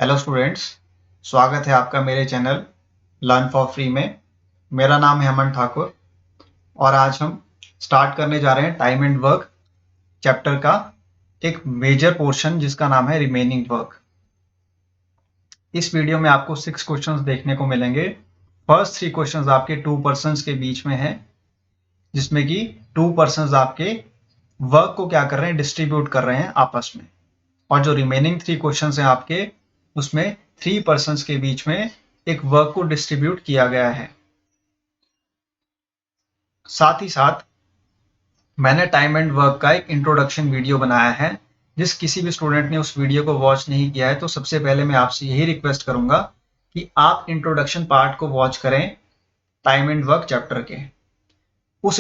Hello students, स्वागत है आपका मेरे चैनल लर्न फॉर फ्री में। मेरा नाम है अमन ठाकुर और आज हम स्टार्ट करने जा रहे हैं टाइम एंड वर्क चैप्टर का एक मेजर पोर्शन जिसका नाम है रिमेनिंग वर्क। इस वीडियो में आपको 6 क्वेश्चंस देखने को मिलेंगे। फर्स्ट 3 क्वेश्चंस आपके 2 पर्सन्स के बीच में है, जिसमें कि 2 पर्सन्स आपके वर्क को क्या कर रहे हैं, डिस्ट्रीब्यूट कर रहे हैं आपस में। और जो रिमेनिंग 3 क्वेश्चंस हैं आपके, उसमें 3 पर्सन्स के बीच में एक वर्क को डिस्ट्रीब्यूट किया गया है। साथ ही साथ मैंने टाइम एंड वर्क का एक इंट्रोडक्शन वीडियो बनाया है। जिस किसी भी स्टूडेंट ने उस वीडियो को वॉच नहीं किया है, तो सबसे पहले मैं आपसे यही रिक्वेस्ट करूंगा कि आप इंट्रोडक्शन पार्ट को वॉच करें टाइम एंड वर्क चैप्टर के। उस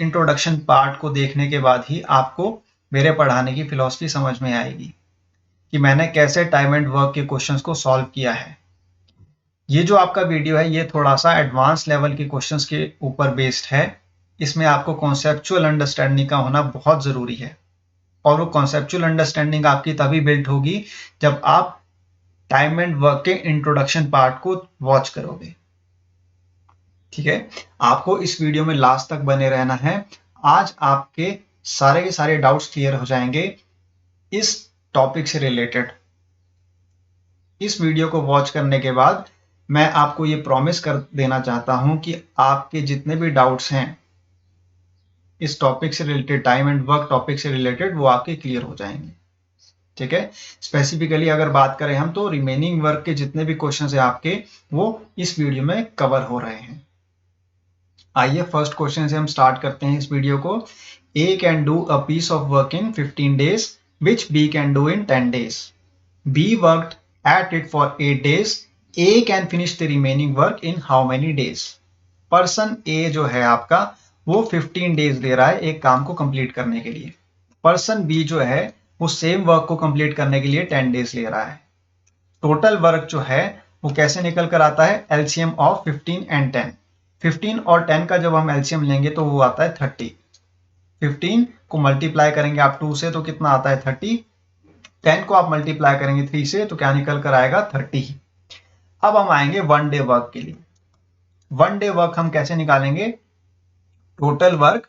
इंट्रोडक्शन पार्ट को देखने के बाद ही आपको मेरे पढ़ाने की फिलॉसफी समझ में आएगी कि मैंने कैसे टाइम एंड वर्क के क्वेश्चंस को सॉल्व किया है। ये जो आपका वीडियो है, ये थोड़ा सा एडवांस लेवल के क्वेश्चंस के ऊपर बेस्ड है। इसमें आपको कॉन्सेप्चुअल अंडरस्टैंडिंग का होना बहुत ज़रूरी है, और वो कॉन्सेप्चुअल अंडरस्टैंडिंग आपकी तभी बिल्ड होगी जब आप टाइम एंड वर्क के इंट्रोडक्शन पार्ट को वॉच करोगे। ठीक है, आपको इस वीडियो में लास्ट तक बने रहना है। आज आपके सारे के सारे डाउट्स क्लियर हो जाएंगे इस टॉपिक से रिलेटेड। इस वीडियो को वॉच करने के बाद मैं आपको ये प्रॉमिस कर देना चाहता हूं कि आपके जितने भी डाउट्स हैं इस टॉपिक से related, time and work topic से रिलेटेड, वो आपके क्लियर हो जाएंगे। ठीक है, स्पेसिफिकली अगर बात करें हम, तो रिमेनिंग वर्क के जितने भी क्वेश्चन हैं आपके, वो इस वीडियो में कवर हो रहे हैं। आइए फर्स्ट क्वेश्चन से हम स्टार्ट करते हैं इस वीडियो को। A can do a piece of work in 15 days which B can do in 10 days. B worked at it for 8 days. A can finish the remaining work in how many days? Person A जो है आपका, वो 15 days ले रहा है एक काम को कंप्लीट करने के लिए। पर्सन B जो है, वो सेम वर्क को कंप्लीट करने के लिए 10 डेज ले रहा है। टोटल वर्क जो है वो कैसे निकल कर आता है, एलसीएम ऑफ 15 एंड 10। 15 और 10 का जब हम एलसीएम लेंगे तो वो आता है 30। 15 को मल्टीप्लाई करेंगे आप 2 से तो कितना आता है 30। 10 को आप मल्टीप्लाई करेंगे 3 से तो क्या निकल कर आएगा 30। अब हम आएंगे 1 डे वर्क के लिए। 1 डे वर्क हम कैसे निकालेंगे, total work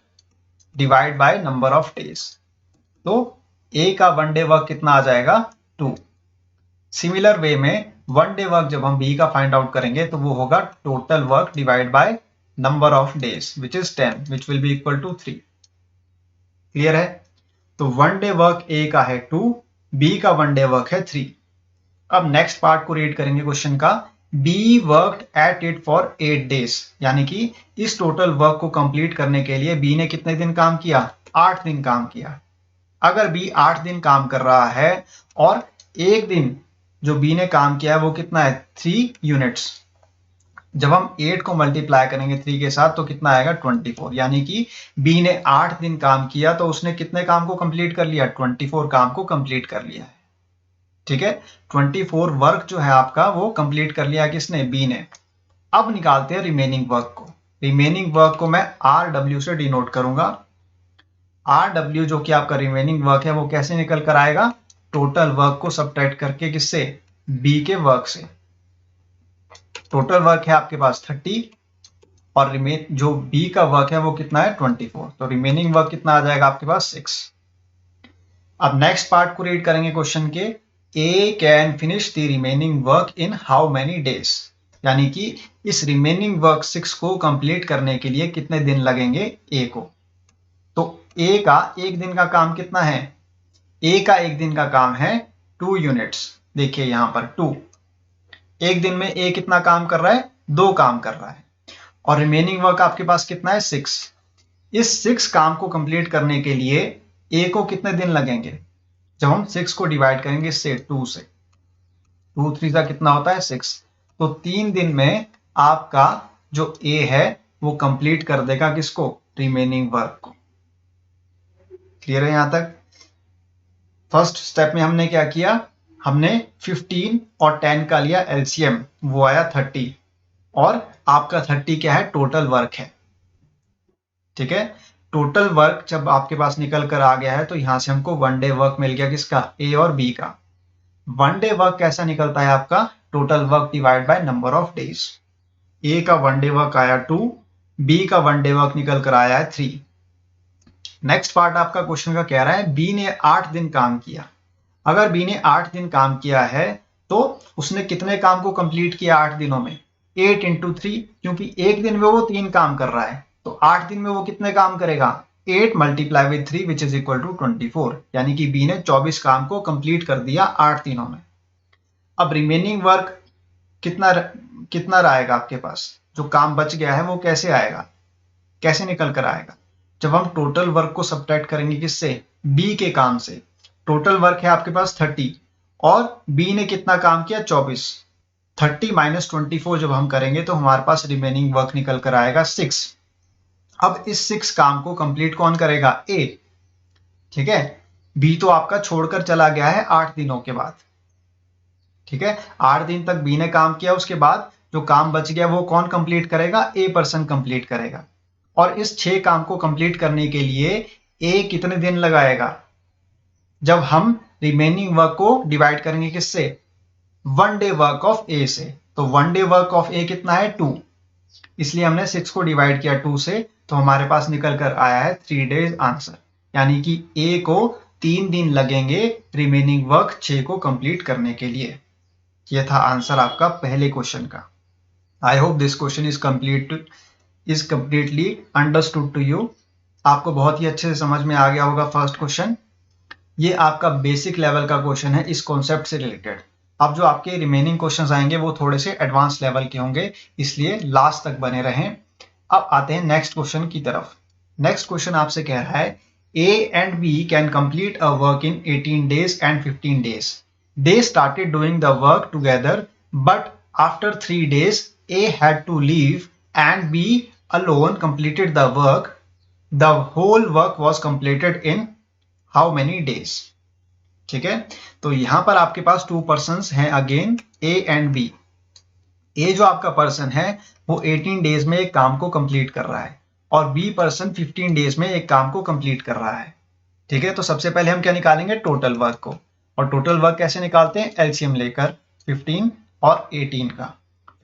divide by number of days. तो ए का 1 डे वर्क कितना आ जाएगा, 2। सिमिलर वे में 1 डे वर्क जब हम बी का फाइंड आउट करेंगे तो वो होगा total work divide by number of days which is 10, which will be equal to 3। Clear है? तो 1 डे वर्क ए का है 2, बी का 1 डे वर्क है 3। अब नेक्स्ट पार्ट को रीड करेंगे क्वेश्चन का। Be worked at it for 8 days, यानी कि इस टोटल वर्क को कंप्लीट करने के लिए बी ने कितने दिन काम किया, 8 दिन काम किया। अगर बी 8 दिन काम कर रहा है और एक दिन जो बी ने काम किया है वो कितना है, 3 यूनिट्स। जब हम 8 को मल्टीप्लाई करेंगे 3 के साथ तो कितना आएगा 24, यानी कि बी ने 8 दिन काम किया तो उसने कितने काम को कंप्लीट कर लिया, 24 काम को कंप्लीट कर लिया है। ठीक है, 24 वर्क जो है आपका वो कंप्लीट कर लिया किसने, बी ने। अब निकालते हैं रिमेनिंग वर्क को। रिमेनिंग वर्क को मैं आर डब्ल्यू से डिनोट करूंगा। आर डब्ल्यू जो कि आपका रिमेनिंग वर्क है वो कैसे निकल कर आएगा, टोटल वर्क को सबट्रैक्ट करके, किससे, बी के वर्क से। टोटल वर्क है आपके पास 30 और जो बी का वर्क है वो कितना है 24, तो रिमेनिंग वर्क कितना आ जाएगा आपके पास 6। अब नेक्स्ट पार्ट को रीड करेंगे क्वेश्चन के। A can finish the remaining work in how many days, यानी कि इस रिमेनिंग वर्क 6 को कंप्लीट करने के लिए कितने दिन लगेंगे ए को। तो ए का एक दिन का काम कितना है, ए का एक दिन का काम है 2 यूनिट्स। देखिए यहां पर 2, एक दिन में ए कितना काम कर रहा है, 2 काम कर रहा है। और रिमेनिंग वर्क आपके पास कितना है 6। इस 6 काम को कंप्लीट करने के लिए ए को कितने दिन लगेंगे, जब हम 6 को डिवाइड करेंगे से 2 से, 2 3 का कितना होता है 6, तो 3 दिन में आपका जो ए है वो कंप्लीट कर देगा किसको, रिमेनिंग वर्क को। क्लियर है यहां तक? फर्स्ट स्टेप में हमने क्या किया, हमने 15 और 10 का लिया एलसीएम, वो आया 30, और आपका 30 क्या है, टोटल वर्क है। ठीक है, टोटल वर्क जब आपके पास निकल कर आ गया है तो यहां से हमको 1 डे वर्क मिल गया किसका, ए और बी का। वन डे वर्क कैसा निकलता है आपका, total work divide by number of days. A का वन डे वर्क आया 2, बी का वन डे वर्क निकल कर आया है 3। नेक्स्ट पार्ट आपका क्वेश्चन का कह रहा है बी ने 8 दिन काम किया। अगर बी ने 8 दिन काम किया है तो उसने कितने काम को कंप्लीट किया 8 दिनों में, 8 इंटू 3, क्योंकि एक दिन में वो 3 काम कर रहा है तो 8 दिन में वो कितने काम करेगा, 8 multiply with 3 which is equal to 24, यानी कि बी ने 24 काम को कंप्लीट कर दिया 8 दिनों में। अब रिमेनिंग वर्क कितना कितना रहेगा आपके पास, जो काम बच गया है वो कैसे आएगा, कैसे निकल कर आएगा, जब हम टोटल वर्क को सब्ट्रैक्ट करेंगे किससे, बी के काम से। टोटल वर्क है आपके पास 30 और बी ने कितना काम किया 24, 30 माइनस 24 जब हम करेंगे तो हमारे पास रिमेनिंग वर्क निकल कर आएगा 6। अब इस 6 काम को कंप्लीट कौन करेगा, ए, ठीक है। बी तो आपका छोड़कर चला गया है 8 दिनों के बाद, ठीक है। 8 दिन तक बी ने काम किया, उसके बाद जो काम बच गया वो कौन कंप्लीट करेगा, ए पर्सन कंप्लीट करेगा। और इस 6 काम को कंप्लीट करने के लिए ए कितने दिन लगाएगा, जब हम रिमेनिंग वर्क को डिवाइड करेंगे किससे, वन डे वर्क ऑफ ए से। तो वन डे वर्क ऑफ ए कितना है 2, इसलिए हमने 6 को डिवाइड किया 2 से, तो हमारे पास निकल कर आया है 3 डेज आंसर, यानी कि ए को 3 दिन लगेंगे रिमेनिंग वर्क 6 को कंप्लीट करने के लिए। यह था आंसर आपका पहले क्वेश्चन का। I hope this question is completely understood to you. आपको बहुत ही अच्छे से समझ में आ गया होगा फर्स्ट क्वेश्चन। ये आपका बेसिक लेवल का क्वेश्चन है इस कॉन्सेप्ट से रिलेटेड। अब जो आपके रिमेनिंग क्वेश्चंस आएंगे वो थोड़े से एडवांस लेवल के होंगे, इसलिए लास्ट तक बने रहें। अब आते हैं नेक्स्ट क्वेश्चन की तरफ। नेक्स्ट क्वेश्चन आपसे कह रहा है A and B can complete a work in 18 days and 15 days. They started doing the work together, but after 3 days, A had to leave and B alone completed the work. The whole work was completed in how many days? ठीक है, तो यहां पर आपके पास 2 persons हैं again, A and B। A जो आपका person है वो 18 डेज में एक काम को कंप्लीट कर रहा है और B पर्सन 15 डेज में एक काम को कंप्लीट कर रहा है, ठीक है। तो सबसे पहले हम क्या निकालेंगे, टोटल वर्क को। और टोटल वर्क कैसे निकालते हैं, एलसीएम लेकर 15 और 18 का।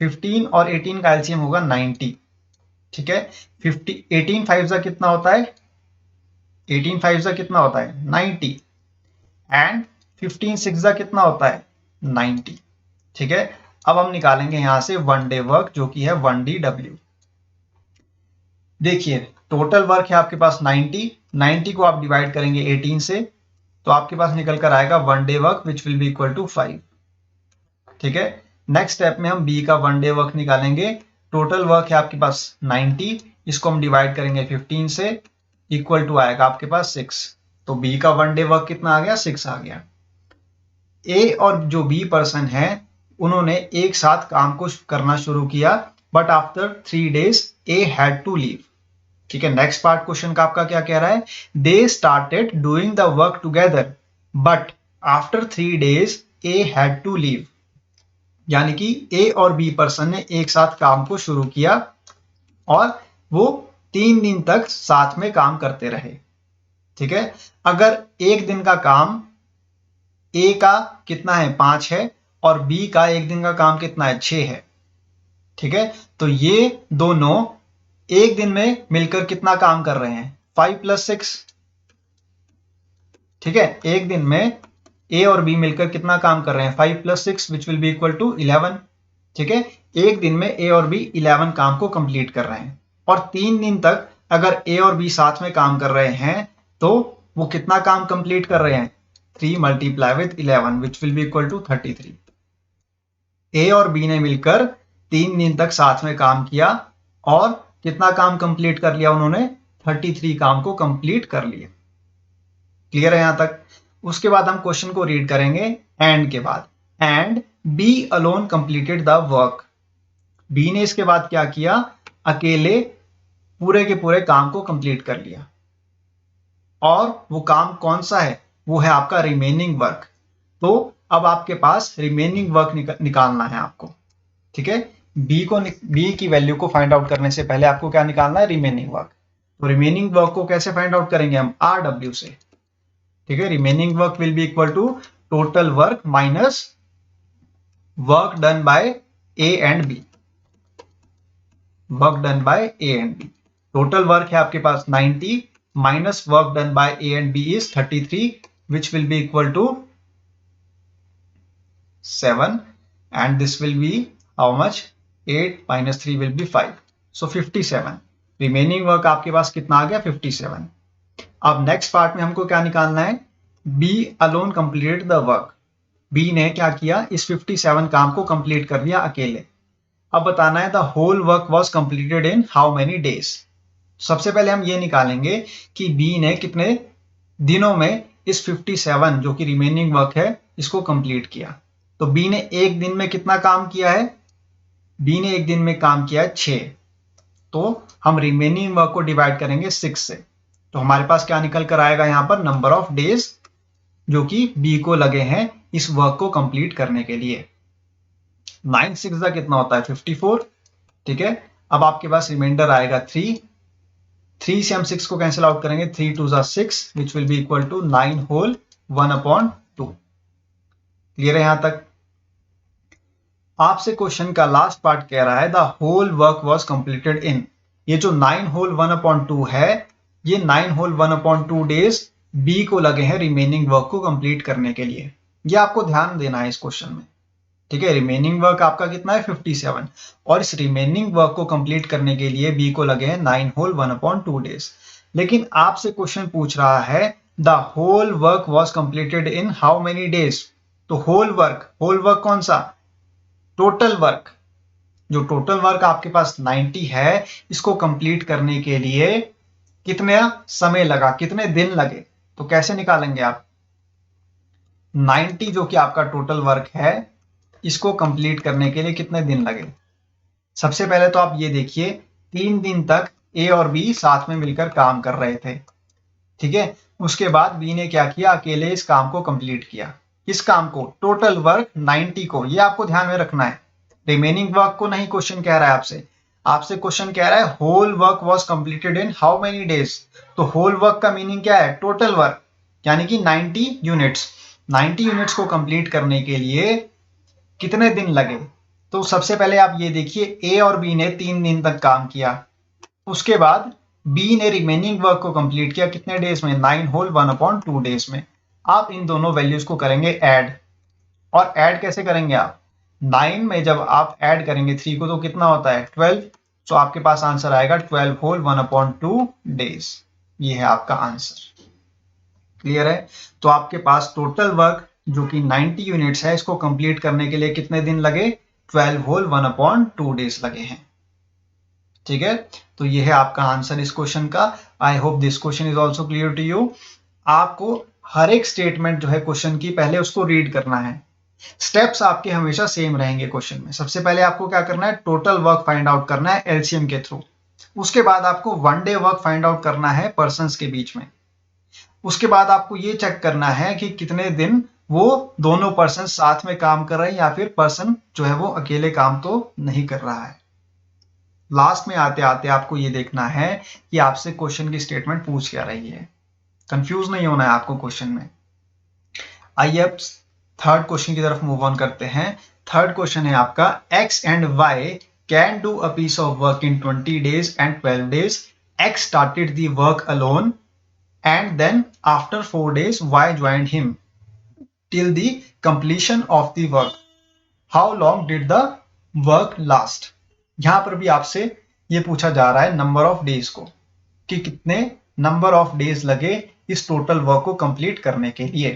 15 और 18 का एलसीएम होगा 90, ठीक है। 18 5 जा कितना होता है, 18 5 जा कितना होता है 90, एंड 15 6 जा कितना होता है 90, ठीक है। अब हम निकालेंगे यहां से वन डे वर्क जो कि है 1DW। देखिए टोटल वर्क है आपके पास 90 को आप डिवाइड करेंगे 18 से, तो आपके पास निकल कर आएगा one day work which will be equal to 5, ठीक है। नेक्स्ट स्टेप में हम बी का वन डे वर्क निकालेंगे। टोटल वर्क है आपके पास 90, इसको हम डिवाइड करेंगे 15 से, इक्वल टू आएगा आपके पास 6। तो बी का वन डे वर्क कितना आ गया, 6 आ गया। ए और जो बी पर्सन है उन्होंने एक साथ काम को करना शुरू किया, but after 3 days A had to leave, ठीक है। नेक्स्ट पार्ट क्वेश्चन का आपका क्या कह रहा है, they started doing the work together but after 3 days A had to leave, यानी कि ए और बी पर्सन ने एक साथ काम को शुरू किया और वो 3 दिन तक साथ में काम करते रहे, ठीक है। अगर एक दिन का काम ए का कितना है 5 है और बी का एक दिन का काम कितना है 6 है, ठीक है। तो ये दोनों एक दिन में मिलकर कितना काम कर रहे हैं, 5 + 6, ठीक है। एक दिन में ए और बी मिलकर कितना काम कर रहे हैं, 5 + 6 which will be equal to 11, ठीक है। एक दिन में ए और बी 11 काम को कंप्लीट कर रहे हैं और 3 दिन तक अगर ए और बी साथ में काम कर रहे हैं तो वो कितना काम कंप्लीट कर रहे हैं, 3 multiply with 11 which will be equal to 33। A और बी ने मिलकर 3 दिन तक साथ में काम किया और कितना काम कंप्लीट कर लिया उन्होंने, 33 काम को कंप्लीट कर लिया। क्लियर है यहां तक। उसके बाद हम क्वेश्चन को रीड करेंगे एंड के बाद, and B alone completed the work. B ने इसके बाद क्या किया, अकेले पूरे के पूरे काम को कंप्लीट कर लिया और वो काम कौन सा है, वो है आपका रिमेनिंग वर्क। तो अब आपके पास रिमेनिंग वर्क निकालना है आपको, ठीक है। बी की वैल्यू को फाइंड आउट करने से पहले आपको क्या निकालना है, रिमेनिंग वर्क। तो रिमेनिंग वर्क को कैसे फाइंड आउट करेंगे हम, RW से, ठीक है। Remaining work will be equal to total work minus work done by A and B, work done by A and B. Total work है आपके पास 90 minus work done by A and B is 33 which will be equal to 7 and this will be how much, 8 minus 3 will be 5, so 57। Remaining work आपके पास कितना आ गया, 57। अब next part में हमको क्या निकालना है, B alone completed the work. B ने क्या किया, इस 57 काम को कंप्लीट कर दिया अकेले। अब बताना है the whole work was completed in how many days. सबसे पहले हम ये निकालेंगे कि बी ने कितने दिनों में इस 57 जो कि रिमेनिंग वर्क है इसको कंप्लीट किया। तो बी ने एक दिन में कितना काम किया है, बी ने एक दिन में काम किया है 6, तो हम रिमेनिंग वर्क को डिवाइड करेंगे 6 से। तो हमारे पास क्या निकल कर आएगा यहाँ पर, नंबर ऑफ डेज जो कि बी को लगे हैं इस वर्क को कंप्लीट करने के लिए। 9 6 का कितना होता है, 54। ठीक है, अब आपके पास रिमाइंडर आएगा 3 से हम 6 को कैंसिल आउट करेंगे, 3 2 6 which will be equal to 9 whole 1/2। Clear है यहां तक। आपसे क्वेश्चन का लास्ट पार्ट कह रहा है the whole work was completed in, ये जो 9 होल 1/2 है, ये 9 होल 1/2 डेज बी को लगे हैं रिमेनिंग वर्क को कंप्लीट करने के लिए। ये आपको ध्यान देना है इस क्वेश्चन में। ठीक है, रिमेनिंग वर्क आपका कितना है, 57, और इस रिमेनिंग वर्क को कंप्लीट करने के लिए बी को लगे हैं 9 होल 1/2 डेज। लेकिन आपसे क्वेश्चन पूछ रहा है the whole work was completed in how many days. तो होल वर्क कौन सा, टोटल वर्क। जो टोटल वर्क आपके पास 90 है, इसको कंप्लीट करने के लिए कितना समय लगा, कितने दिन लगे। तो कैसे निकालेंगे आप, 90 जो कि आपका टोटल वर्क है इसको कंप्लीट करने के लिए कितने दिन लगे। सबसे पहले तो आप ये देखिए 3 दिन तक ए और बी साथ में मिलकर काम कर रहे थे। ठीक है, उसके बाद बी ने क्या किया, अकेले इस काम को कंप्लीट किया। इस काम को, टोटल वर्क 90 को, ये आपको ध्यान में रखना है, रिमेनिंग वर्क को नहीं क्वेश्चन कह रहा है आपसे। आपसे क्वेश्चन कह रहा है whole work was completed in how many days. तो होल वर्क का मीनिंग क्या है, टोटल वर्क, यानी कि 90 यूनिट्स। 90 यूनिट्स को कंप्लीट करने के लिए कितने दिन लगे। तो सबसे पहले आप ये देखिए ए और बी ने 3 दिन तक काम किया, उसके बाद बी ने रिमेनिंग वर्क को कंप्लीट किया कितने डेज में, 9 होल 1/2 डेज में। आप इन दोनों वैल्यूज को करेंगे ऐड, और ऐड कैसे करेंगे आप, 9 में जब आप ऐड करेंगे 3 को तो कितना होता है 12, तो आपके पास आंसर आएगा 12 होल 1/2 डेज। ये है आपका आंसर। क्लियर है। तो आपके पास टोटल वर्क जो कि 90 यूनिट्स है, इसको कंप्लीट करने के लिए कितने दिन लगे, 12 होल 1/2 डेज लगे हैं। ठीक है, तो ये है आपका आंसर इस क्वेश्चन का। I hope this question is also clear to you. आपको हर एक स्टेटमेंट जो है क्वेश्चन की पहले उसको रीड करना है। स्टेप्स आपके हमेशा सेम रहेंगे क्वेश्चन में। सबसे पहले आपको क्या करना है, टोटल वर्क फाइंड आउट करना है एलसीएम के थ्रू। उसके बाद आपको 1 डे वर्क फाइंड आउट करना है पर्सन्स के बीच में। उसके बाद आपको ये चेक करना है कि कितने दिन वो दोनों पर्सन साथ में काम कर रहे हैं, या फिर पर्सन जो है वो अकेले काम तो नहीं कर रहा है। लास्ट में आते आते आपको ये देखना है कि आपसे क्वेश्चन की स्टेटमेंट पूछ क्या रही है। कंफ्यूज नहीं होना है आपको क्वेश्चन में। आइए अब थर्ड क्वेश्चन की तरफ मूव ऑन करते हैं। थर्ड क्वेश्चन है आपका x and y can do a piece of work in 20 days and 12 days. x started the work alone and then after 4 days y joined him till the completion of the work. How long did the work last? यहां पर भी आपसे ये पूछा जा रहा है number of days को, कि कितने नंबर ऑफ डेज लगे इस टोटल वर्क को कंप्लीट करने के लिए।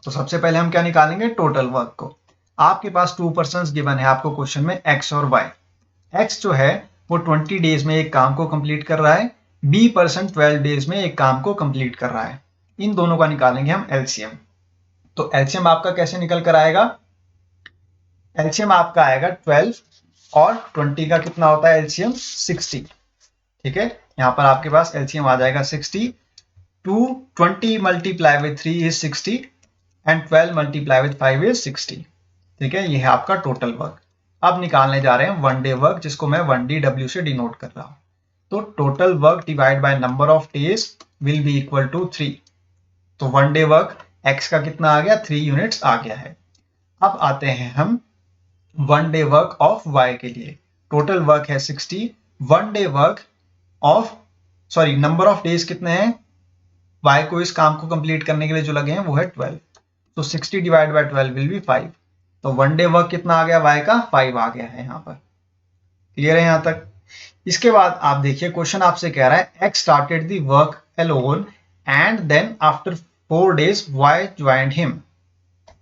तो सबसे पहले हम क्या निकालेंगे, टोटल वर्क को। आपके पास 2 पर्सन्स गिवन है आपको क्वेश्चन में, x और y। x जो है वो 20 डेज में एक काम को कंप्लीट कर रहा है, b पर्सन 12 डेज में एक काम को कंप्लीट कर रहा है। इन दोनों का निकालेंगे हम एलसीएम। तो एलसीएम आपका कैसे निकल कर आएगा, एलसीएम आपका आएगा 12 और 20 का कितना होता है एलसीएम, 60। ठीक है, यहां पर आपके पास एलसीएम आ जाएगा 60। 20 multiply with 3 is 60 and 12 multiply with 5 is 60। ठीक है, ये है आपका टोटल वर्क। अब निकालने जा रहे हैं 1 डे वर्क, जिसको मैं 1DW से डिनोट कर रहा हूं। तो total work divide by number of days will be equal to 3। तो 1 डे वर्क x का कितना आ गया, 3 यूनिट्स आ गया है। अब आते हैं हम 1 डे वर्क ऑफ y के लिए। टोटल वर्क है 60, 1 day work of number of days कितने हैं y को इस काम को कंप्लीट करने के लिए जो लगे हैं वो है 12। तो 60 डिवाइड बाय 12 विल बी 5। तो 1 डे वर्क कितना आ गया y का, 5 आ गया है यहाँ पर। क्लियर है यहाँ तक? इसके बाद आप देखिए क्वेश्चन आपसे कह रहा है x started the work alone and then after 4 days y joined him।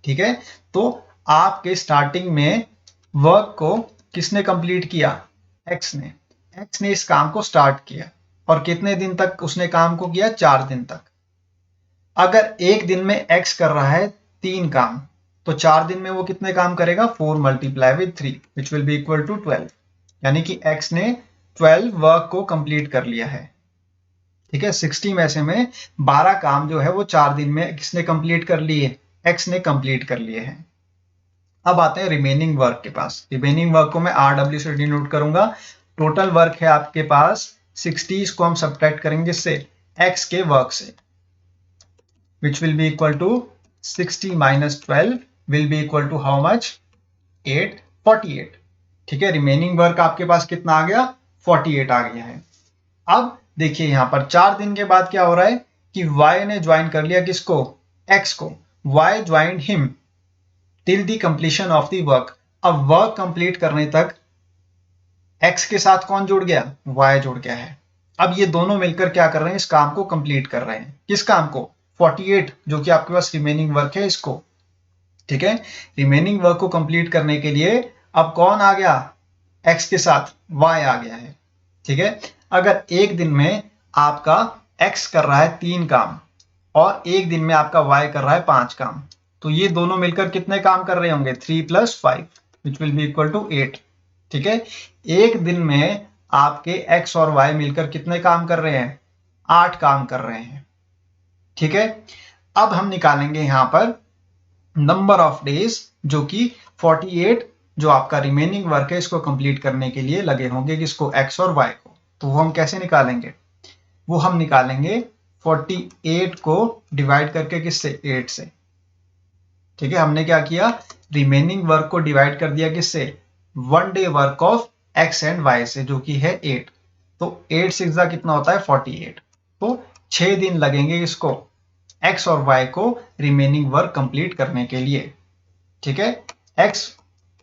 ठीक है, तो आपके स्टार्टिंग में वर्क को किसने कंप्लीट किया, x ने। x ने इस काम को स्टार्ट किया और कितने दिन तक उसने काम को किया, 4 दिन तक। अगर एक दिन में x कर रहा है 3 काम, तो 4 दिन में वो कितने काम करेगा, 4 multiply with 3 which will be equal to 12। यानी कि x ने 12 वर्क को कंप्लीट कर लिया है। ठीक है, 60 में से में 12 काम जो है वो 4 दिन में किसने कंप्लीट कर लिए, x ने कंप्लीट कर लिए हैं। अब आते हैं रिमेनिंग वर्क के पास। रिमेनिंग वर्क को मैं RW से डिनोट करूंगा। टोटल वर्क है आपके पास 60, इसको हम सब्ट्रैक्ट करेंगे इससे x के वर्क से, which will be equal to 60 minus 12 will be equal to how much, 8, 48। ठीक है, रिमेनिंग वर्क आपके पास कितना आ गया, 48 आ गया है। अब देखिए यहां पर 4 दिन के बाद क्या हो रहा है कि y ने ज्वाइन कर लिया किसको, x को। y joined him till the completion of the work. अब वर्क कंप्लीट करने तक x के साथ कौन जुड़ गया, y जुड़ गया है। अब ये दोनों मिलकर क्या कर रहे हैं, इस काम को कंप्लीट कर रहे हैं। किस काम को, 48 जो कि आपके पास रिमेनिंग वर्क है इसको। ठीक है, रिमेनिंग वर्क को कंप्लीट करने के लिए अब कौन आ गया, x के साथ y आ गया है। ठीक है, अगर एक दिन में आपका x कर रहा है 3 काम और एक दिन में आपका y कर रहा है 5 काम, तो ये दोनों मिलकर कितने काम कर रहे होंगे, 3 + 5 which will be equal to 8। ठीक है, एक दिन में आपके x और y मिलकर कितने काम कर रहे हैं, 8 काम कर रहे हैं। ठीक है, अब हम निकालेंगे यहां पर नंबर ऑफ डेज, जो कि 48 जो आपका रिमेनिंग वर्क है इसको कंप्लीट करने के लिए लगे होंगे, किसको, x और y को। तो वो हम कैसे निकालेंगे, वो हम निकालेंगे 48 को डिवाइड करके किससे, 8 से। ठीक है, हमने क्या किया, रिमेनिंग वर्क को डिवाइड कर दिया किससे, 1 day work of x and y से, जो कि है 8। तो 8 से कितना होता है, 48। तो 6 दिन लगेंगे इसको, x और y को रिमेनिंग वर्क कंप्लीट करने के लिए। ठीक है, x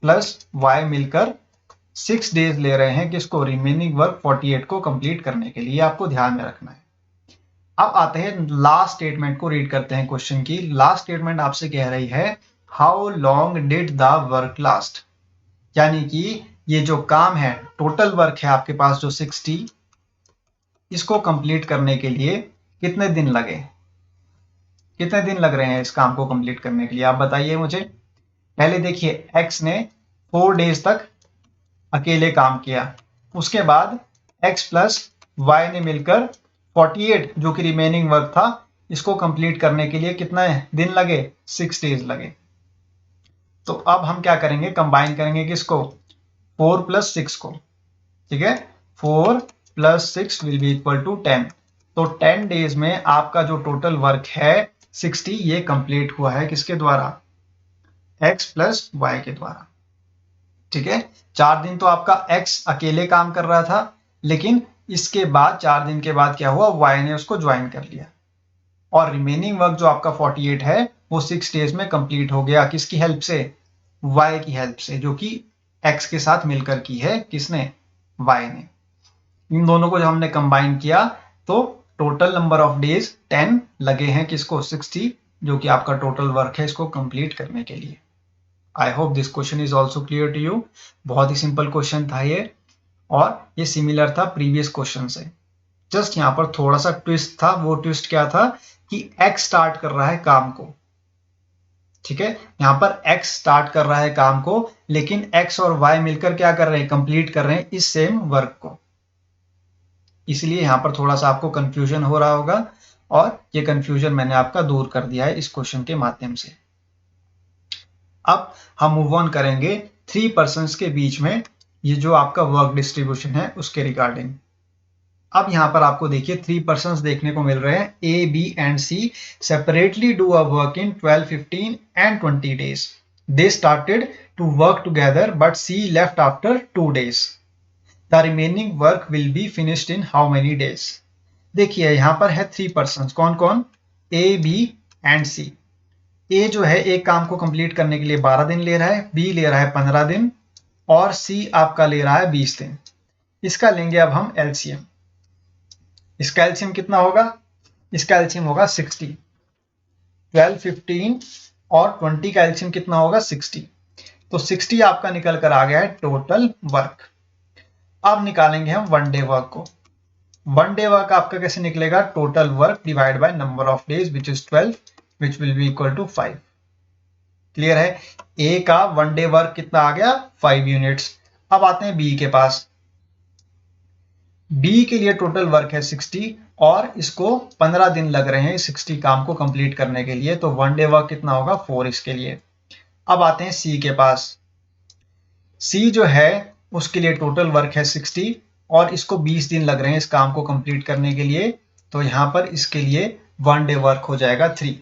प्लस y मिलकर 6 डेज ले रहे हैं किसको, रिमेनिंग वर्क 48 को कंप्लीट करने के लिए, आपको ध्यान में रखना है। अब आते हैं लास्ट स्टेटमेंट को रीड करते हैं क्वेश्चन की। लास्ट स्टेटमेंट आपसे कह रही है how long did the work last. यानी कि ये जो काम है, टोटल वर्क है आपके पास जो 60, इसको कंप्लीट करने के लिए कितने दिन लगे, कितने दिन लग रहे हैं इस काम को कंप्लीट करने के लिए, आप बताइए मुझे। पहले देखिए x ने 4 डेज तक अकेले काम किया, उसके बाद x प्लस y ने मिलकर 48 जो कि रिमेनिंग वर्क था इसको कंप्लीट करने के लिए कितना दिन लगे, 6 डेज लगे। तो अब हम क्या करेंगे, कंबाइन करेंगे किसको, 4 + 6 को। ठीक है, 4 + 6 विल बी इक्वल टू 10। तो 10 डेज में आपका जो टोटल वर्क है 60, ये कंप्लीट हुआ है किसके द्वारा, x प्लस y के द्वारा। ठीक है, 4 दिन तो आपका x अकेले काम कर रहा था, लेकिन इसके बाद 4 दिन के बाद क्या हुआ, y ने उसको ज्वाइन कर लिया और रिमेनिंग वर्क जो आपका 48 है वो 6 डेज में कंप्लीट हो गया। किसकी हेल्प से, y की हेल्प से, जो कि x के साथ मिलकर की है, किसने, y ने। इन दोनों को जब हमने कंबाइन किया तो टोटल नंबर ऑफ डेज 10 लगे हैं किसको, 60, जो कि आपका टोटल वर्क है इसको कंप्लीट करने के लिए। I hope this question is also clear to you. बहुत ही सिंपल क्वेश्चन था ये, और ये सिमिलर था प्रीवियस क्वेश्चन से। जस्ट यहाँ पर थोड़ा सा ट्विस्ट था। वो ट्विस्ट क्या था कि x स्टार्ट कर रहा है काम को। ठीक है, यहाँ पर x स्टार्ट कर रहा है काम को, लेकिन x और y मिलकर क्या कर रहे हैं, कंप्लीट कर रहे हैं इस सेम वर्क को। इसलिए यहाँ पर थोड़ा सा आपको कंफ्यूजन हो रहा होगा, और ये कंफ्यूजन मैंने आपका दूर कर दिया है इस क्वेश्चन के माध्यम से। अब हम मूव ऑन करेंगे 3 पर्सन्स के बीच में ये जो आपका वर्क डिस्ट्रीब्यूशन है उसके रिगार्डिंग। अब यहाँ पर आपको देखिए 3 पर्सन्स देखने को मिल रहे हैं, A, B and C separately do a work in 12, 15 and 20 days. They started to work together but C left after 2 days. The remaining work will be finished in how many days? देखिए यहाँ पर है 3 persons, कौन कौन? ए, B and सी। ए जो है एक काम को कंप्लीट करने के लिए 12 दिन ले रहा है, बी ले रहा है 15 दिन और सी आपका ले रहा है 20 दिन। इसका लेंगे अब हम एलसीएम। इसका एलसीएम कितना होगा? इसका एलसीएम होगा 60। 12, 15 और 20 का एलसीएम कितना होगा? 60। तो 60 आपका निकल कर आ गया है टोटल वर्क। अब निकालेंगे हम वन डे वर्क को। वन डे वर्क आपका कैसे निकलेगा? Total work divide by number of days which is 12 which will be equal to 5। Clear है? ए का वन डे वर्क कितना आ गया? 5 यूनिट्स। अब आते हैं बी के पास। बी के लिए टोटल वर्क है 60 और इसको 15 दिन लग रहे हैं 60 काम को कंप्लीट करने के लिए, तो वन डे वर्क कितना होगा? 4 इसके लिए। अब आते हैं सी के पास। सी जो है उसके लिए टोटल वर्क है 60 और इसको 20 दिन लग रहे हैं इस काम को कंप्लीट करने के लिए, तो यहां पर इसके लिए वन डे वर्क हो जाएगा 3।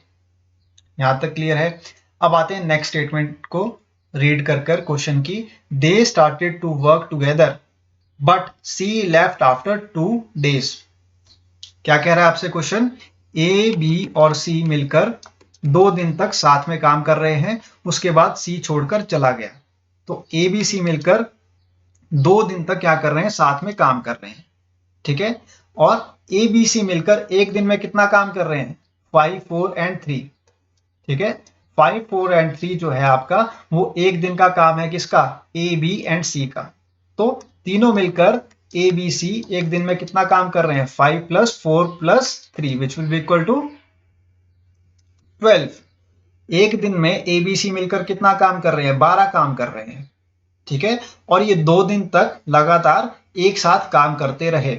यहां तक क्लियर है? अब आते हैं नेक्स्ट स्टेटमेंट को रीड कर क्वेश्चन की। They started to work together but she left after 2 days। क्या कह रहा है आपसे क्वेश्चन? ए, बी और सी मिलकर 2 दिन तक साथ में काम कर रहे हैं, उसके बाद सी छोड़कर चला गया। तो ए, बी, सी मिलकर 2 दिन तक क्या कर रहे हैं? साथ में काम कर रहे हैं। ठीक है? और ए, बी, सी मिलकर एक दिन में कितना काम कर रहे हैं? 5, 4 एंड 3। ठीक है? 5, 4 एंड 3 जो है आपका वो एक दिन का काम है, किसका? ए, बी एंड सी का। तो तीनों मिलकर ए, बी, सी एक दिन में कितना काम कर रहे हैं? 5 + 4 + 3 which will be equal to 12। एक दिन में ए, बी, सी मिलकर कितना काम कर रहे हैं? 12 काम कर रहे हैं। ठीक है? और ये 2 दिन तक लगातार एक साथ काम करते रहे।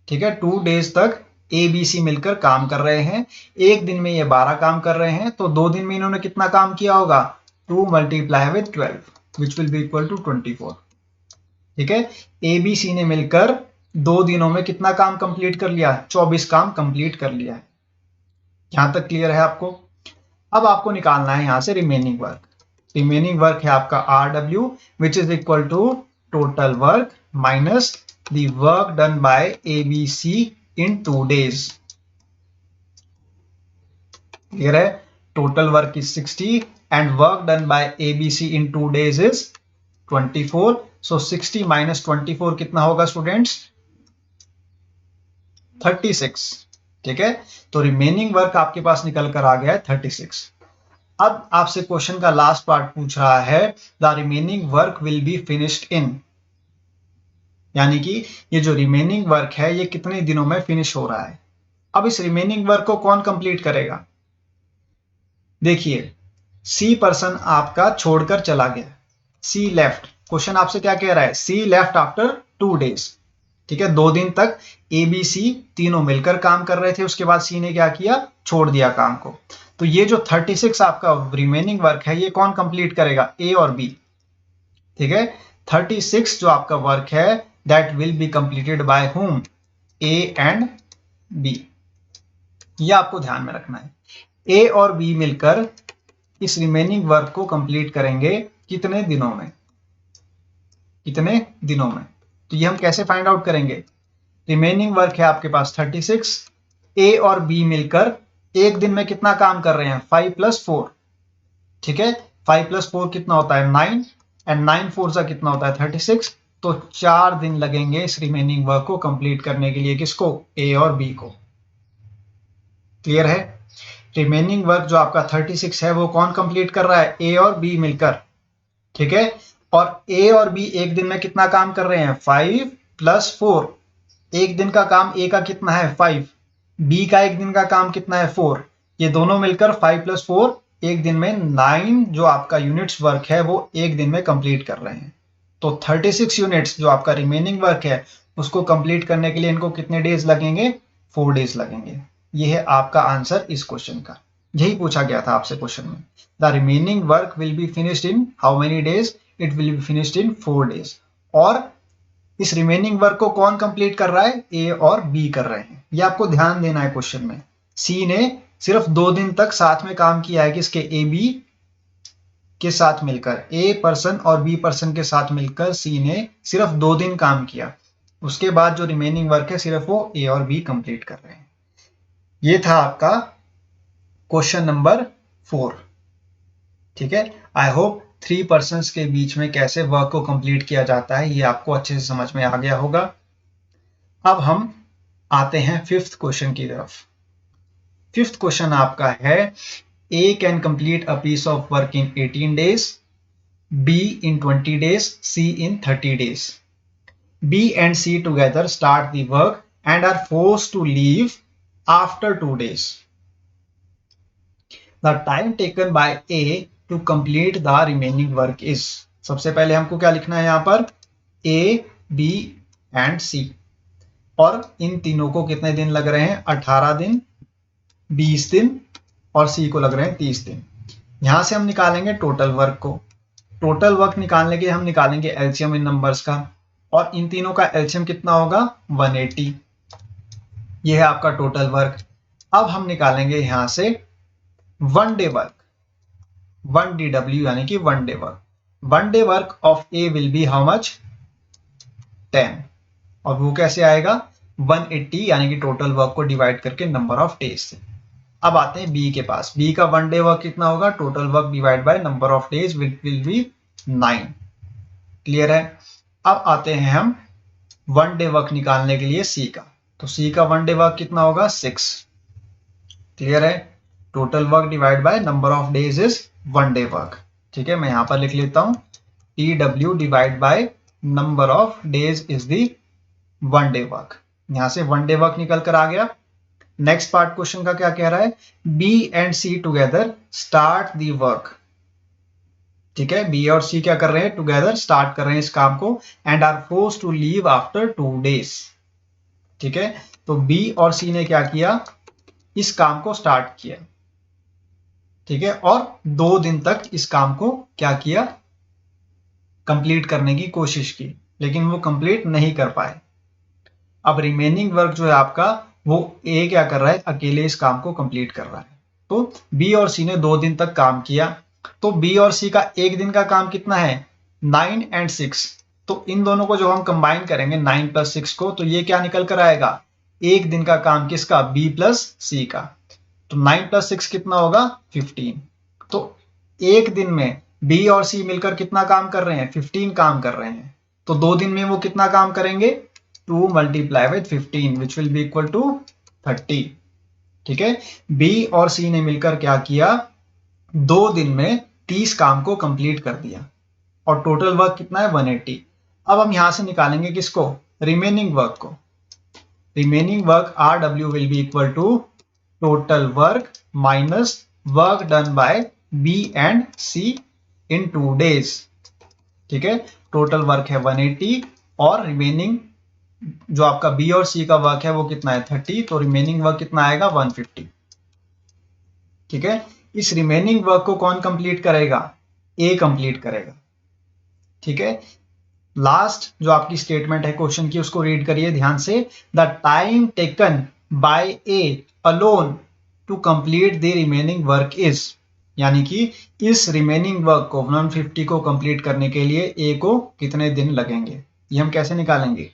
ठीक है? 2 days तक ए, बी, सी मिलकर काम कर रहे हैं। एक दिन में ये 12 काम कर रहे हैं, तो 2 दिन में इन्होंने कितना काम किया होगा? 2 × 12 which will be equal to 24। ठीक है? ए, बी, सी ने मिलकर 2 दिनों में कितना काम कंप्लीट कर लिया? 24 काम कंप्लीट कर लिया है। यहां तक क्लियर है आपको? अब आपको निकालना है यहां से रिमेनिंग वर्क। रिमेनिंग वर्क है आपका RW which is equal to total work minus the work done by ABC in 2 days। Clear है? Total work is 60 and work done by ABC in 2 days is 24। So 60 - 24 कितना होगा students? 36। ठीक है? तो remaining work आपके पास निकल कर आ गया है 36। अब आपसे क्वेश्चन का लास्ट पार्ट पूछ रहा है the remaining work will be finished इन, यानी कि ये जो रिमेनिंग वर्क है ये कितने दिनों में फिनिश हो रहा है। अब इस रिमेनिंग वर्क को कौन कंप्लीट करेगा? देखिए सी पर्सन आपका छोड़कर चला गया, सी लेफ्ट। क्वेश्चन आपसे क्या कह रहा है? सी लेफ्ट आफ्टर 2 days। ठीक है? 2 दिन तक ए, बी, सी तीनों मिलकर काम कर रहे थे, उसके बाद सी ने क्या किया? छोड़ दिया काम को। तो ये जो 36 आपका रिमेनिंग वर्क है ये कौन कंप्लीट करेगा? ए और बी। ठीक है? 36 जो आपका वर्क है that will be completed by whom? A and B. ये आपको ध्यान में रखना है। ए और बी मिलकर इस रिमेनिंग वर्क को कंप्लीट करेंगे कितने दिनों में? कितने दिनों में? तो ये हम कैसे फाइंड आउट करेंगे? रिमेनिंग वर्क है आपके पास 36, ए और बी मिलकर एक दिन में कितना काम कर रहे हैं? 5 + 4। ठीक है? 5 + 4 कितना होता है? 9 एंड 9 4 सा कितना होता है? 36। तो 4 दिन लगेंगे इस रिमेनिंग वर्क को कंप्लीट करने के लिए। किसको? ए और बी को। क्लियर है? रिमेनिंग वर्क जो आपका 36 है वो कौन कंप्लीट कर रहा है? ए और बी मिलकर। ठीक है? और ए और बी एक दिन में कितना काम कर रहे हैं? 5 + 4। एक दिन का काम ए का कितना है? 5। बी का एक दिन का काम कितना है? 4। ये दोनों मिलकर 5 + 4 एक दिन में 9 जो आपका यूनिट्स वर्क है वो एक दिन में कंप्लीट कर रहे हैं। तो 36 यूनिट्स जो आपका रिमेनिंग वर्क है उसको कंप्लीट करने के लिए इनको कितने डेज लगेंगे? 4 डेज लगेंगे। ये है आपका आंसर इस क्वेश्चन का। यही पूछा गया था आपसे क्वेश्चन में। The remaining work will be finished in how many days? It will be finished in 4 days। और इस रिमेनिंग वर्क को कौन कंप्लीट कर रहा है? ए और बी कर रहे हैं। ये आपको ध्यान देना है क्वेश्चन में। सी ने सिर्फ 2 दिन तक साथ में काम किया है, किसके? ए बी के साथ मिलकर। ए पर्सन और बी पर्सन के साथ मिलकर सी ने सिर्फ 2 दिन काम किया। उसके बाद जो रिमेनिंग वर्क है सिर्फ वो ए और बी कंप्लीट कर रहे हैं। ये था आपका क्वेश्चन नंबर 4। ठीक है, आई होप 3 पर्सन्स के बीच में कैसे वर्क को कंप्लीट किया जाता है ये आपको अच्छे से समझ में आ गया होगा। अब हम आते हैं 5th क्वेश्चन की तरफ। 5th क्वेश्चन आपका है, A can complete a piece of work in 18 days, B in 20 days, C in 30 days. B and C together start the work and are forced to leave after 2 days. The time taken by A to complete the remaining work is, सबसे पहले हमको क्या लिखना है यहाँ पर? A, B and C, और इन तीनों को कितने दिन लग रहे हैं? 18 दिन, 20 दिन और C को लग रहे हैं 30 दिन। यहां से हम निकालेंगे टोटल वर्क को। टोटल वर्क निकालने के हम निकालेंगे एलसीएम इन नंबर्स का, और इन तीनों का एलसीएम कितना होगा? 180। ये है आपका टोटल वर्क। अब हम निकालेंगे यहां से 1 डे वर्क, 1 DW यानी कि 1 day work. 1 day work of A will B how much? 10। और वो कैसे आएगा? 180 यानी कि टोटल वर्क को डिवाइड करके नंबर ऑफ डेज से। अब आते हैं बी के पास। बी का 1 डे वर्क कितना होगा? Total work divide by number of days will B 9। Clear है? अब आते हैं हम 1 डे वर्क निकालने के लिए सी का। तो सी का 1 डे वर्क कितना होगा? 6। क्लियर है? Total work divide by number of days is 1 day work. ठीक है, मैं यहां पर लिख लेता हूं, TW divide by number of days is the 1 day work. यहां से 1 डे वर्क निकल कर आ गया। नेक्स्ट पार्ट क्वेश्चन का क्या कह रहा है? B and C together start the work. ठीक है, बी और सी क्या कर रहे हैं? टुगेदर स्टार्ट कर रहे हैं इस काम को, and are forced to leave after 2 days। ठीक है, तो बी और सी ने क्या किया? इस काम को स्टार्ट किया। ठीक है, और 2 दिन तक इस काम को क्या किया? कंप्लीट करने की कोशिश की, लेकिन वो कंप्लीट नहीं कर पाए। अब रिमेनिंग वर्क जो है आपका, वो ए क्या कर रहा है? अकेले इस काम को कंप्लीट कर रहा है। तो बी और सी ने 2 दिन तक काम किया। तो बी और सी का एक दिन का काम कितना है? 9 and 6। तो इन दोनों को जो हम कंबाइन करेंगे 9 + 6 को, तो ये क्या निकल कर आएगा? एक दिन का काम किसका? बी प्लस सी का। तो 9 + 6 कितना होगा? 15। तो एक दिन में बी और सी मिलकर कितना काम कर रहे हैं? 15 काम कर रहे हैं। तो 2 दिन में वो कितना काम करेंगे? 2 multiply with 15 which will be equal to 30। ठीक है, बी और सी ने मिलकर क्या किया? 2 दिन में 30 काम को कंप्लीट कर दिया, और टोटल वर्क कितना है? 180। अब हम यहां से निकालेंगे किसको? रिमेनिंग वर्क को। Remaining work RW will be equal to total work minus work done by B and C in 2 days। ठीक है, टोटल वर्क है 180, और रिमेनिंग जो आपका बी और सी का वर्क है वो कितना है? 30। तो रिमेनिंग वर्क कितना आएगा? 150। ठीक है, इस रिमेनिंग वर्क को कौन कंप्लीट करेगा? ए कंप्लीट करेगा। ठीक है, लास्ट जो आपकी स्टेटमेंट है क्वेश्चन की उसको रीड करिए ध्यान से। The time taken by A alone to complete the remaining work is, यानी कि इस रिमेनिंग वर्क को 150 को कंप्लीट करने के लिए ए को कितने दिन लगेंगे? ये हम कैसे निकालेंगे?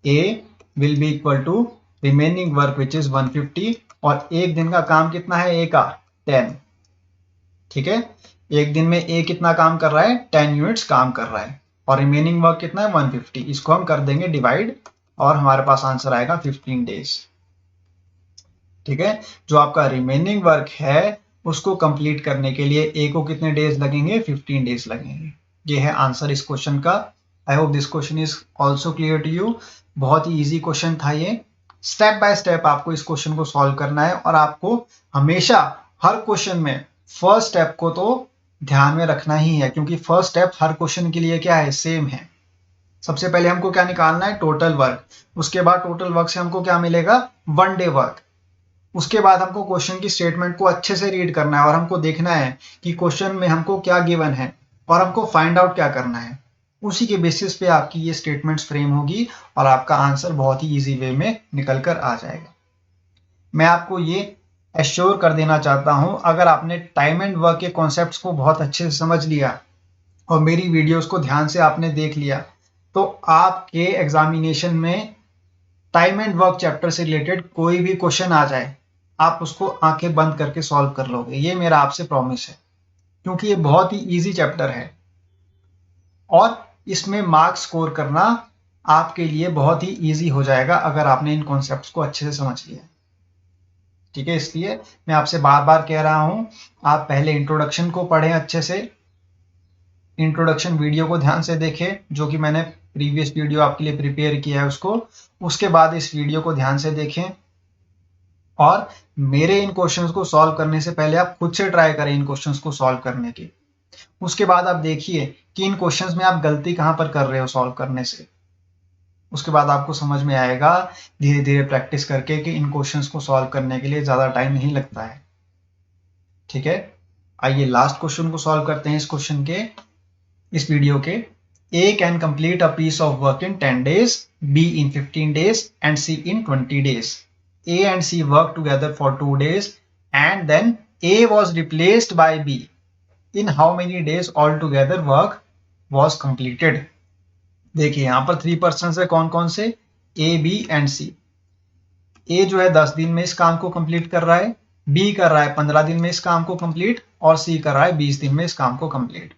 A will be equal to remaining work which is 150, और एक दिन का काम कितना है ए का? 10। ठीक है, एक दिन में ए कितना काम कर रहा है? 10 यूनिट्स काम कर रहा है, और रिमेनिंग वर्क कितना है? 150। इसको हम कर देंगे डिवाइड, और हमारे पास आंसर आएगा 15 डेज। ठीक है, जो आपका रिमेनिंग वर्क है उसको कंप्लीट करने के लिए ए को कितने डेज लगेंगे? 15 डेज लगेंगे। ये है आंसर इस क्वेश्चन का। I hope this question is also clear to you. बहुत ही इजी क्वेश्चन था ये। स्टेप बाय स्टेप आपको इस क्वेश्चन को सॉल्व करना है, और आपको हमेशा हर क्वेश्चन में फर्स्ट स्टेप को तो ध्यान में रखना ही है, क्योंकि फर्स्ट स्टेप हर क्वेश्चन के लिए क्या है? सेम है। सबसे पहले हमको क्या निकालना है? Total work. उसके बाद टोटल वर्क से हमको क्या मिलेगा? 1 डे वर्क। उसके बाद हमको क्वेश्चन की स्टेटमेंट को अच्छे से रीड करना है, और हमको देखना है कि क्वेश्चन में हमको क्या गिवन है, और हमको फाइंड आउट क्या करना है। उसी के बेसिस पे आपकी ये स्टेटमेंट्स फ्रेम होगी और आपका आंसर बहुत ही इजी वे में निकल कर आ जाएगा। मैं आपको ये एश्योर कर देना चाहता हूं, अगर आपने टाइम एंड वर्क के कॉन्सेप्ट्स को बहुत अच्छे से समझ लिया और मेरी वीडियोस को ध्यान से आपने देख लिया, तो आपके एग्जामिनेशन में टाइम एंड वर्क चैप्टर से रिलेटेड कोई भी क्वेश्चन आ जाए, आप उसको आंखें बंद करके सॉल्व कर लोगे। ये मेरा आपसे प्रॉमिस है, क्योंकि ये बहुत ही इजी चैप्टर है और इसमें मार्क्स स्कोर करना आपके लिए बहुत ही इजी हो जाएगा अगर आपने इन कॉन्सेप्ट्स को अच्छे से समझ लिया। ठीक है, इसलिए मैं आपसे बार बार कह रहा हूं, आप पहले इंट्रोडक्शन को पढ़ें अच्छे से, इंट्रोडक्शन वीडियो को ध्यान से देखें जो कि मैंने प्रीवियस वीडियो आपके लिए प्रिपेयर किया है उसको, उसके बाद इस वीडियो को ध्यान से देखें और मेरे इन क्वेश्चंस को सॉल्व करने से पहले आप खुद से ट्राई करें इन क्वेश्चंस को सॉल्व करने की। उसके बाद आप देखिए कि इन क्वेश्चंस में आप गलती कहां पर कर रहे हो सॉल्व करने से। उसके बाद आपको समझ में आएगा धीरे धीरे प्रैक्टिस करके कि इन क्वेश्चंस को सॉल्व करने के लिए ज्यादा टाइम नहीं लगता है। ठीक है, आइए लास्ट क्वेश्चन को सॉल्व करते हैं इस वीडियो के। A can complete a piece of work in 10 days, B in 15 days and C in 20 days. A and C worked together for 2 days and then A was replaced by B. In how many days altogether work was completed? देखिए यहाँ पर 3 person है, कौन कौन से? A, B and C. A जो है 10 दिन में इस काम को कंप्लीट कर रहा है, B कर रहा है 15 दिन में इस काम को कंप्लीट और C कर रहा है 20 दिन में इस काम को कंप्लीट।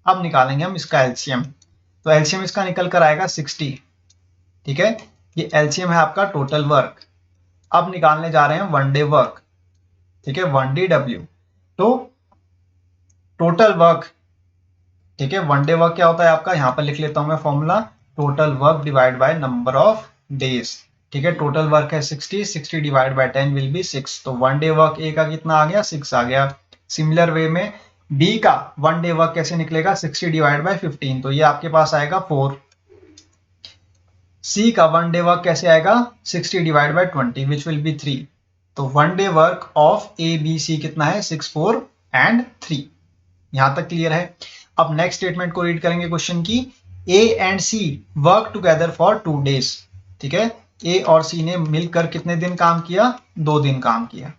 अब निकालेंगे हम इसका एलसीएम। तो एलसीएम इसका निकल कर आएगा 60। ठीक है, ये एलसीएम है आपका टोटल वर्क। अब निकालने जा रहे हैं वन डे वर्क। ठीक है, 1DW। तो टोटल वर्क, ठीक है, वन डे वर्क क्या होता है आपका, यहां पर लिख लेता हूं मैं formula, total work divide by number of days. ठीक है, टोटल वर्क है 60 डिवाइड बाय 10 विल बी 6। तो वन डे वर्क ए का कितना आ गया, 6 आ गया। सिमिलर वे में बी का वन डे वर्क कैसे निकलेगा, 60 डिवाइड बाय 15, तो ये आपके पास आएगा 4। सी का वन डे वर्क कैसे आएगा, 60 divide by 20 which will be 3। तो one day work of A B C कितना है, 6, 4 एंड 3। यहां तक क्लियर है। अब नेक्स्ट स्टेटमेंट को रीड करेंगे क्वेश्चन की। A and C work together for 2 days. ठीक है, ए और सी ने मिलकर कितने दिन काम किया, 2 दिन काम किया।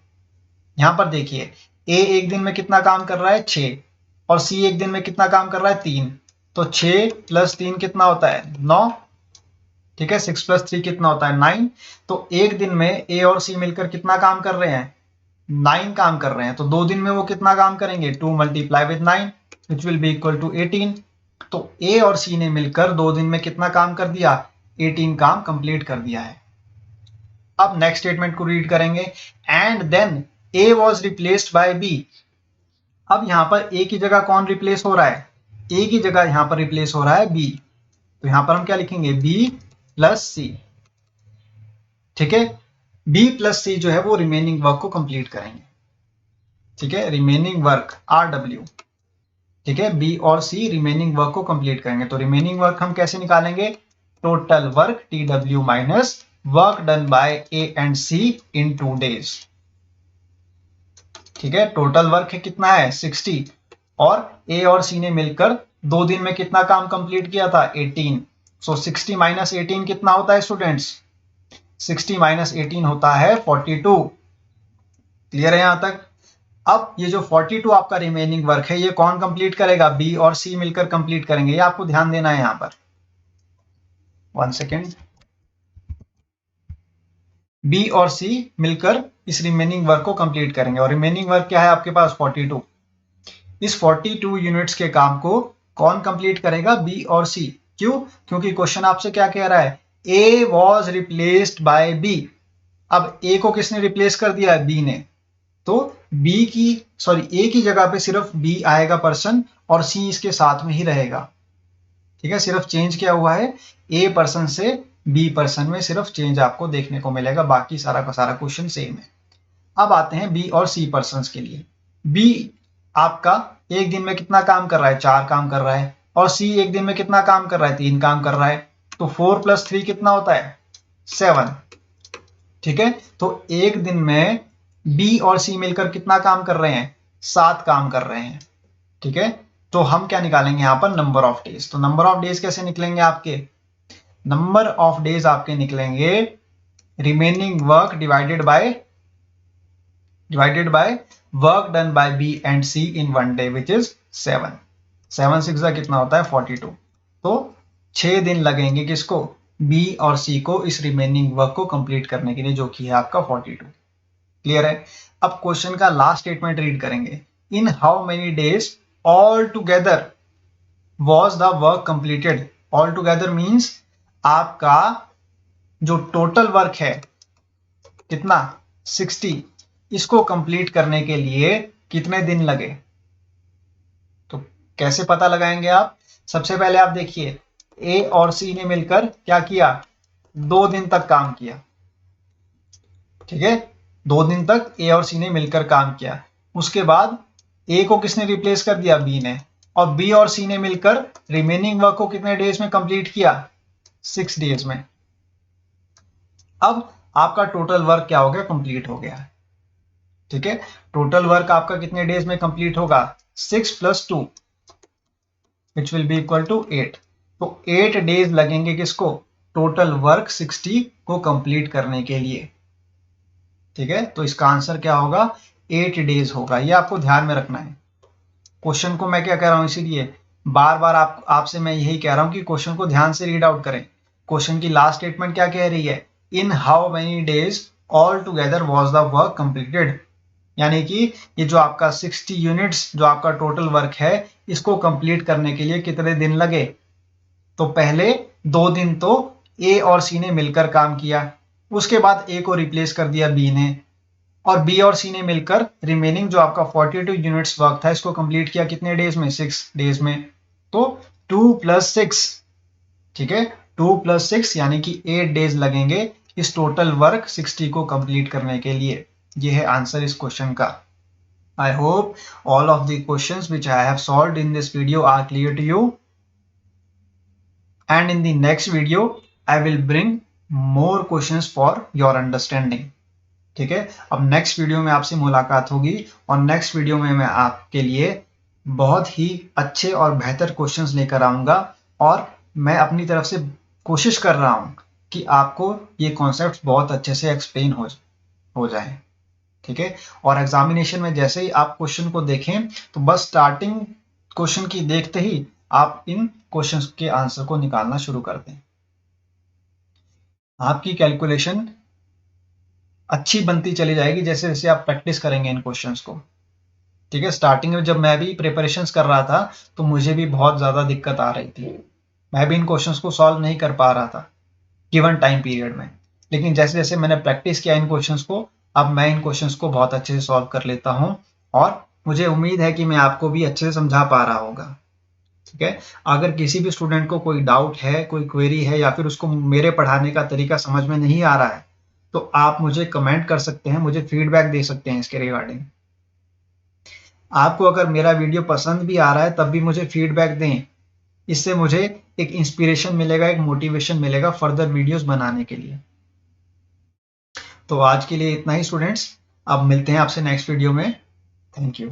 यहां पर देखिए ए एक दिन में कितना काम कर रहा है, 6, और सी एक दिन में कितना काम कर रहा है, 3। तो 6 + 3 कितना होता है, 9। ठीक है, 6 + 3 कितना होता है, 9। तो एक दिन में ए और सी मिलकर कितना काम कर रहे हैं, 9 काम कर रहे हैं। तो 2 दिन में वो कितना काम करेंगे, 2 × 9 which will be equal to 18। तो ए और सी ने मिलकर 2 दिन में कितना काम कर दिया, 18 काम कंप्लीट कर दिया है। अब नेक्स्ट स्टेटमेंट को रीड करेंगे। And then A was replaced by B। अब यहां पर A की जगह कौन रिप्लेस हो रहा है, A की जगह यहां पर रिप्लेस हो रहा है B। तो यहां पर हम क्या लिखेंगे, B + C। ठीक है, B + C जो है वो रिमेनिंग वर्क को कंप्लीट करेंगे। ठीक है, रिमेनिंग वर्क RW। ठीक है, B और C रिमेनिंग वर्क को कंप्लीट करेंगे। तो रिमेनिंग वर्क हम कैसे निकालेंगे, total work TW minus work done bye A and C in 2 days. ठीक है, टोटल वर्क है कितना है, 60, और ए और सी ने मिलकर 2 दिन में कितना काम कंप्लीट किया था, 18। सो 60 - 18 कितना होता है स्टूडेंट्स, 60 - 18 होता है 42। क्लियर है यहां तक। अब ये जो 42 आपका रिमेनिंग वर्क है ये कौन कंप्लीट करेगा, बी और सी मिलकर कंप्लीट करेंगे। ये आपको ध्यान देना है यहां पर। 1 सेकेंड। बी और सी मिलकर इस रिमेनिंग वर्क को कंप्लीट करेंगे और रिमेनिंग वर्क क्या है आपके पास, 42। इस 42 यूनिट्स के काम को कौन कंप्लीट करेगा, बी और सी। क्यों, क्योंकि क्वेश्चन आपसे क्या कह रहा है, A was replaced by B. अब ए को किसने रिप्लेस कर दिया है, बी ने। तो ए की जगह पे सिर्फ बी आएगा पर्सन और सी इसके साथ में ही रहेगा। ठीक है, सिर्फ चेंज क्या हुआ है, ए पर्सन से बी पर्सन में सिर्फ चेंज आपको देखने को मिलेगा, बाकी सारा का सारा क्वेश्चन सेम है। अब आते हैं बी और सी पर्सन के लिए। बी आपका एक दिन में कितना काम कर रहा है, 4 काम कर रहा है, और सी एक दिन में कितना काम कर रहा है, 3 काम कर रहा है। तो 4 + 3 कितना होता है, 7। ठीक है, तो एक दिन में बी और सी मिलकर कितना काम कर रहे हैं, 7 काम कर रहे हैं। ठीक है, तो हम क्या निकालेंगे यहाँ पर, नंबर ऑफ डेज। तो नंबर ऑफ डेज कैसे निकलेंगे आपके, नंबर ऑफ डेज आपके निकलेंगे remaining work divided by work done by B and C in one day which is 7। 7 6 कितना होता है 42। तो 6 दिन लगेंगे किसको, बी और सी को इस रिमेनिंग वर्क को कंप्लीट करने के लिए, जो कि है आपका 42। क्लियर है। अब क्वेश्चन का लास्ट स्टेटमेंट रीड करेंगे, इन how many days all together was the work completed. All together means आपका जो टोटल वर्क है कितना 60, इसको कंप्लीट करने के लिए कितने दिन लगे। तो कैसे पता लगाएंगे आप, सबसे पहले आप देखिए ए और सी ने मिलकर क्या किया, 2 दिन तक काम किया। ठीक है, 2 दिन तक ए और सी ने मिलकर काम किया। उसके बाद ए को किसने रिप्लेस कर दिया, बी ने, और बी और सी ने मिलकर रिमेनिंग वर्क को कितने डेज में कंप्लीट किया, 6 डेज में। अब आपका टोटल वर्क क्या हो गया, कंप्लीट हो गया। ठीक है, टोटल वर्क आपका कितने डेज में कंप्लीट होगा, 6 + 2 which will be equal to 8। तो 8 डेज लगेंगे किसको, टोटल वर्क 60 को कंप्लीट करने के लिए। ठीक है, तो इसका आंसर क्या होगा, 8 डेज होगा। ये आपको ध्यान में रखना है। क्वेश्चन को मैं क्या कह रहा हूं, इसीलिए बार बार आपसे मैं यही कह रहा हूं कि क्वेश्चन को ध्यान से रीड आउट करें। क्वेश्चन की लास्ट स्टेटमेंट क्या कह रही है, इन how many days all together was the work completed. यानी कि ये जो आपका 60 यूनिट्स जो आपका टोटल वर्क है, इसको कंप्लीट करने के लिए कितने दिन लगे। तो पहले 2 दिन तो ए और सी ने मिलकर काम किया, उसके बाद ए को रिप्लेस कर दिया बी ने, और बी और सी ने मिलकर रिमेनिंग जो आपका 42 यूनिट्स वर्क था इसको कंप्लीट किया कितने डेज में, 6 डेज में। तो 2 + 6, ठीक है, 2 + 6 यानी कि 8 डेज लगेंगे इस टोटल वर्क 60 को कंप्लीट करने के लिए। ये है आंसर इस क्वेश्चन का। I hope all of the questions which I have solved in this video are clear to you. And in the next video, I will bring more questions for your understanding. ठीक है, अब next video में आपसे मुलाकात होगी और next video में मैं आपके लिए बहुत ही अच्छे और बेहतर क्वेश्चंस लेकर आऊंगा, और मैं अपनी तरफ से कोशिश कर रहा हूं कि आपको ये कॉन्सेप्ट्स बहुत अच्छे से एक्सप्लेन हो जाए। ठीक है, और एग्जामिनेशन में जैसे ही आप क्वेश्चन को देखें तो बस स्टार्टिंग क्वेश्चन की देखते ही आप इन क्वेश्चंस के आंसर को निकालना शुरू कर दें। आपकी कैलकुलेशन अच्छी बनती चली जाएगी जैसे जैसे आप प्रैक्टिस करेंगे इन क्वेश्चंस को। ठीक है, स्टार्टिंग में जब मैं भी प्रिपरेशंस कर रहा था तो मुझे भी बहुत ज़्यादा दिक्कत आ रही थी, मैं भी इन क्वेश्चंस को सॉल्व नहीं कर पा रहा था गिवन टाइम पीरियड में। लेकिन जैसे जैसे मैंने प्रैक्टिस किया इन क्वेश्चंस को, अब मैं इन क्वेश्चंस को बहुत अच्छे से सॉल्व कर लेता हूं, और मुझे उम्मीद है कि मैं आपको भी अच्छे से समझा पा रहा होगा। ठीक है, अगर किसी भी स्टूडेंट को कोई डाउट है, कोई क्वेरी है, या फिर उसको मेरे पढ़ाने का तरीका समझ में नहीं आ रहा है, तो आप मुझे कमेंट कर सकते हैं, मुझे फीडबैक दे सकते हैं इसके रिगार्डिंग। आपको अगर मेरा वीडियो पसंद भी आ रहा है तब भी मुझे फीडबैक दें, इससे मुझे एक इंस्पिरेशन मिलेगा, एक मोटिवेशन मिलेगा फर्दर वीडियोस बनाने के लिए। तो आज के लिए इतना ही स्टूडेंट्स, अब मिलते हैं आपसे नेक्स्ट वीडियो में। Thank you.